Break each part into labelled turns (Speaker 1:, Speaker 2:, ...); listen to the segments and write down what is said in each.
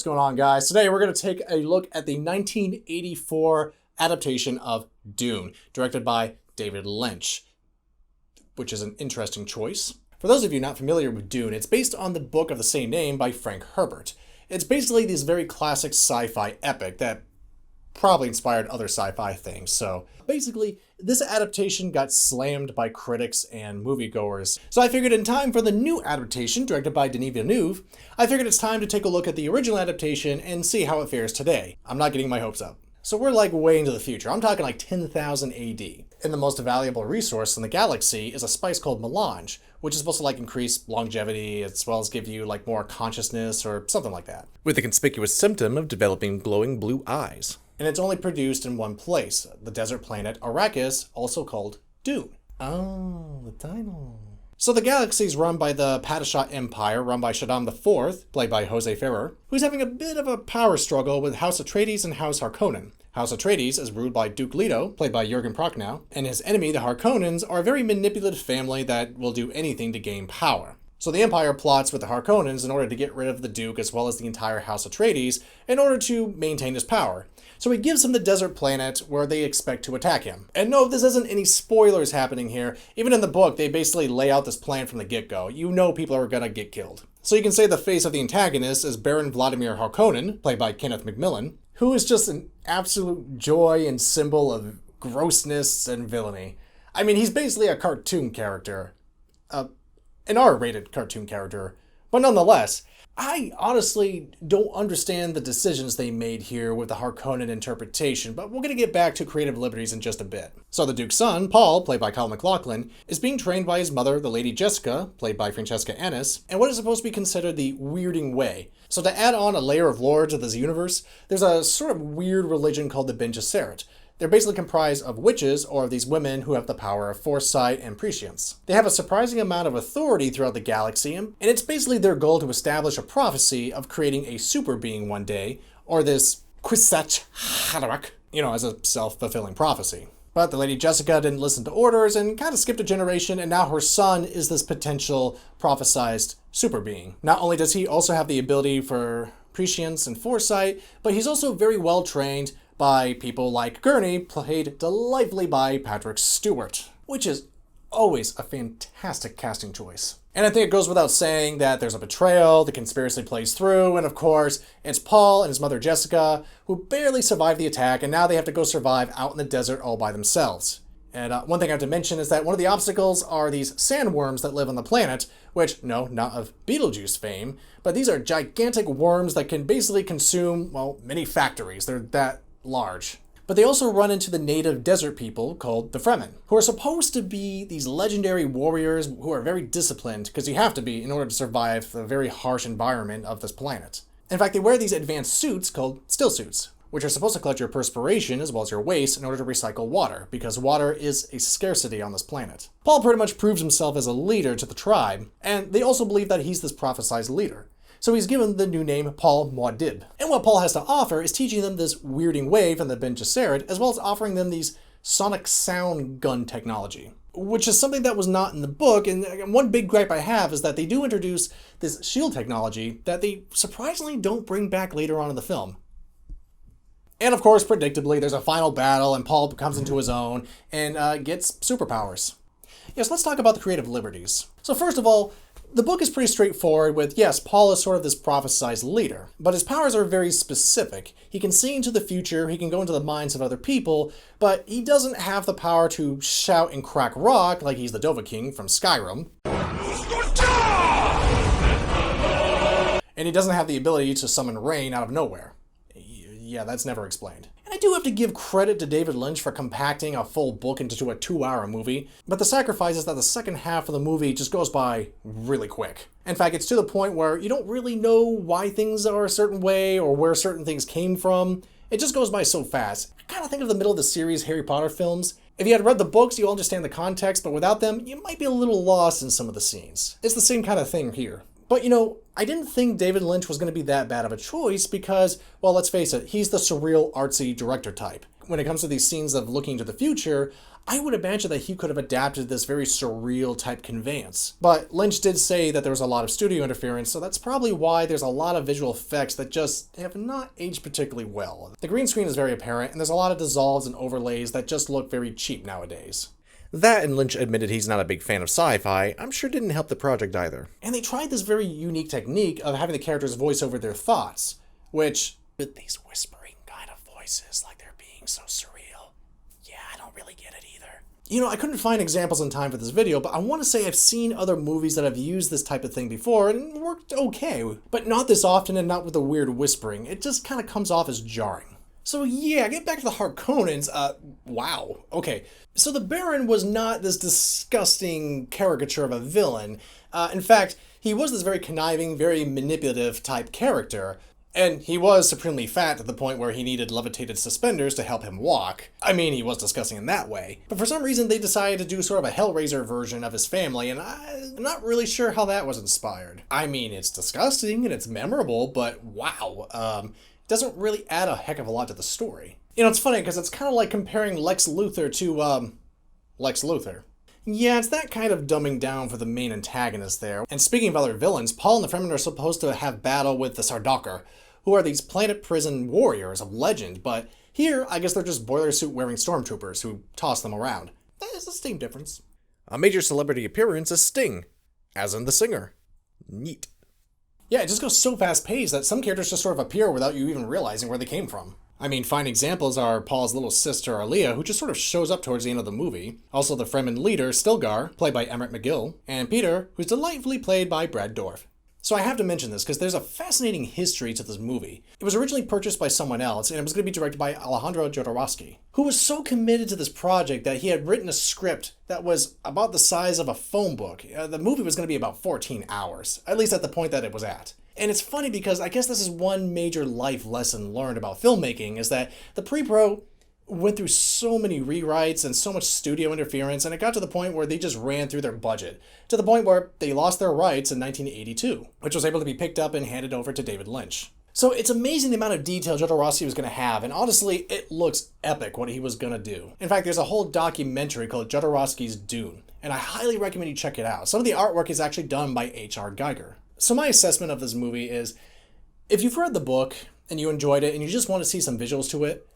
Speaker 1: going on, guys? Today we're going to take a look at the 1984 adaptation of Dune, directed by David Lynch, which is an interesting choice. For those of you not familiar with Dune, it's based on the book of the same name by Frank Herbert. It's basically this very classic sci-fi epic that probably inspired other sci-fi things. So basically, this adaptation got slammed by critics and moviegoers. So I figured in time for the new adaptation, directed by Denis Villeneuve, I figured it's time to take a look at the original adaptation and see how it fares today. I'm not getting my hopes up. So we're like way into the future. I'm talking like 10,000 AD. And the most valuable resource in the galaxy is a spice called melange, which is supposed to like increase longevity as well as give you like more consciousness or something like that, with the conspicuous symptom of developing glowing blue eyes. And it's only produced in one place, the desert planet Arrakis, also called Dune. Oh, the title. So the galaxy is run by the Padishah Empire, run by Shaddam IV, played by Jose Ferrer, who's having a bit of a power struggle with House Atreides and House Harkonnen. House Atreides is ruled by Duke Leto, played by Jurgen Prochnow, and his enemy, the Harkonnens, are a very manipulative family that will do anything to gain power. So the Empire plots with the Harkonnens in order to get rid of the Duke as well as the entire House Atreides in order to maintain his power. So he gives them the desert planet where they expect to attack him. And no, this isn't any spoilers happening here. Even in the book, they basically lay out this plan from the get-go. You know people are gonna get killed. So you can say the face of the antagonist is Baron Vladimir Harkonnen, played by Kenneth McMillan, who is just an absolute joy and symbol of grossness and villainy. I mean, he's basically a cartoon character. An R-rated cartoon character. But nonetheless, I honestly don't understand the decisions they made here with the Harkonnen interpretation, but we're going to get back to creative liberties in just a bit. So the Duke's son, Paul, played by Kyle MacLachlan, is being trained by his mother, the Lady Jessica, played by Francesca Annis, in what is supposed to be considered the weirding way. So to add on a layer of lore to this universe, there's a sort of weird religion called the Bene Gesserit. They're basically comprised of witches, or these women who have the power of foresight and prescience. They have a surprising amount of authority throughout the galaxy, and it's basically their goal to establish a prophecy of creating a super being one day, or this Kwisatz Haderach, as a self-fulfilling prophecy. But the Lady Jessica didn't listen to orders and kind of skipped a generation, and now her son is this potential prophesized super being. Not only does he also have the ability for prescience and foresight, but he's also very well trained by people like Gurney, played delightfully by Patrick Stewart, which is always a fantastic casting choice. And I think it goes without saying that there's a betrayal, the conspiracy plays through, and of course, it's Paul and his mother Jessica, who barely survived the attack, and now they have to go survive out in the desert all by themselves. And one thing I have to mention is that one of the obstacles are these sandworms that live on the planet, which, no, not of Beetlejuice fame, but these are gigantic worms that can basically consume, well, many factories. They're that large. But they also run into the native desert people called the Fremen, who are supposed to be these legendary warriors who are very disciplined, because you have to be in order to survive the very harsh environment of this planet. In fact, they wear these advanced suits called still suits, which are supposed to collect your perspiration as well as your waste in order to recycle water, because water is a scarcity on this planet. Paul pretty much proves himself as a leader to the tribe, and they also believe that he's this prophesized leader. So he's given the new name Paul Muad'Dib. And what Paul has to offer is teaching them this weirding way from the Bene Gesserit, as well as offering them these sonic sound gun technology, which is something that was not in the book. And one big gripe I have is that they do introduce this shield technology that they surprisingly don't bring back later on in the film. And of course, predictably, there's a final battle and Paul comes into his own and gets superpowers. Yes, let's talk about the creative liberties. So first of all, the book is pretty straightforward with, yes, Paul is sort of this prophesized leader, but his powers are very specific. He can see into the future, he can go into the minds of other people, but he doesn't have the power to shout and crack rock like he's the Dovahkiin from Skyrim. And he doesn't have the ability to summon rain out of nowhere. Yeah, that's never explained. And I do have to give credit to David Lynch for compacting a full book into a 2-hour movie, but the sacrifice is that the second half of the movie just goes by really quick. In fact, it's to the point where you don't really know why things are a certain way or where certain things came from. It just goes by so fast. I kind of think of the middle of the series Harry Potter films. If you had read the books, you understand the context, but without them, you might be a little lost in some of the scenes. It's the same kind of thing here. But I didn't think David Lynch was going to be that bad of a choice because, well, let's face it, he's the surreal, artsy director type. when it comes to these scenes of looking to the future, I would imagine that he could have adapted this very surreal type conveyance. But Lynch did say that there was a lot of studio interference, so that's probably why there's a lot of visual effects that just have not aged particularly well. The green screen is very apparent, and there's a lot of dissolves and overlays that just look very cheap nowadays. That, and Lynch admitted he's not a big fan of sci-fi, I'm sure didn't help the project either. And they tried this very unique technique of having the characters voice over their thoughts, which, with these whispering kind of voices, like they're being so surreal. Yeah, I don't really get it either. You know, I couldn't find examples in time for this video, but I want to say I've seen other movies that have used this type of thing before and it worked okay, but not this often and not with the weird whispering. It just kind of comes off as jarring. So yeah, get back to the Harkonnens. Wow. Okay. So the Baron was not this disgusting caricature of a villain. In fact, he was this very conniving, very manipulative type character. And he was supremely fat to the point where he needed levitated suspenders to help him walk. I mean, he was disgusting in that way. But for some reason, they decided to do sort of a Hellraiser version of his family, and I'm not really sure how that was inspired. I mean, it's disgusting and it's memorable, but wow. Doesn't really add a heck of a lot to the story. You know, it's funny because it's kind of like comparing Lex Luthor to, Lex Luthor. Yeah, it's that kind of dumbing down for the main antagonist there. And speaking of other villains, Paul and the Fremen are supposed to have battle with the Sardaukar, who are these planet prison warriors of legend, but here, I guess they're just boiler suit wearing stormtroopers who toss them around. That is a distinct difference. A major celebrity appearance is Sting, as in the singer. Neat. Yeah, it just goes so fast-paced that some characters just sort of appear without you even realizing where they came from. I mean, fine examples are Paul's little sister, Alia, who just sort of shows up towards the end of the movie. Also the Fremen leader, Stilgar, played by Emmett McGill. And Peter, who's delightfully played by Brad Dourif. So I have to mention this because there's a fascinating history to this movie. It was originally purchased by someone else, and it was going to be directed by Alejandro Jodorowsky, who was so committed to this project that he had written a script that was about the size of a phone book. The movie was going to be about 14 hours, at least at the point that it was at. And it's funny because I guess this is one major life lesson learned about filmmaking, is that the pre-pro went through so many rewrites and so much studio interference, and it got to the point where they just ran through their budget, to the point where they lost their rights in 1982, which was able to be picked up and handed over to David Lynch. So it's amazing the amount of detail Jodorowsky was going to have, and honestly, it looks epic what he was going to do. In fact, there's a whole documentary called Jodorowsky's Dune, and I highly recommend you check it out. Some of the artwork is actually done by H.R. Geiger. So my assessment of this movie is, if you've read the book and you enjoyed it and you just want to see some visuals to it,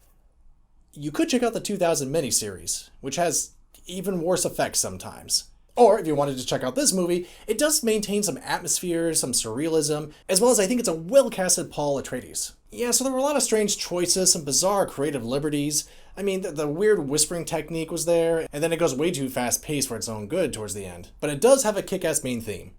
Speaker 1: you could check out the 2000 miniseries, which has even worse effects sometimes. Or if you wanted to check out this movie, it does maintain some atmosphere, some surrealism, as well as I think it's a well-casted Paul Atreides. Yeah, so there were a lot of strange choices, some bizarre creative liberties. I mean, the weird whispering technique was there, and then it goes way too fast-paced for its own good towards the end. But it does have a kick-ass main theme.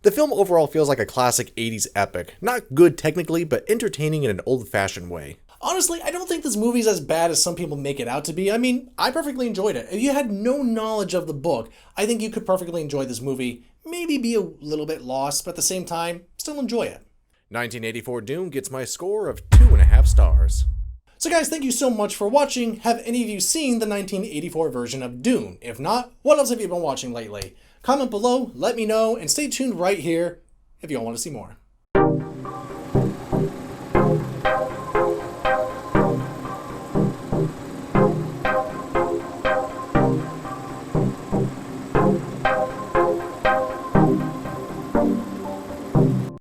Speaker 1: The film overall feels like a classic 80s epic. Not good technically, but entertaining in an old-fashioned way. Honestly, I don't think this movie's as bad as some people make it out to be. I mean, I perfectly enjoyed it. If you had no knowledge of the book, I think you could perfectly enjoy this movie. Maybe be a little bit lost, but at the same time, still enjoy it. 1984 Dune gets my score of 2.5 stars. So guys, thank you so much for watching. Have any of you seen the 1984 version of Dune? If not, what else have you been watching lately? Comment below, let me know, and stay tuned right here if you all want to see more.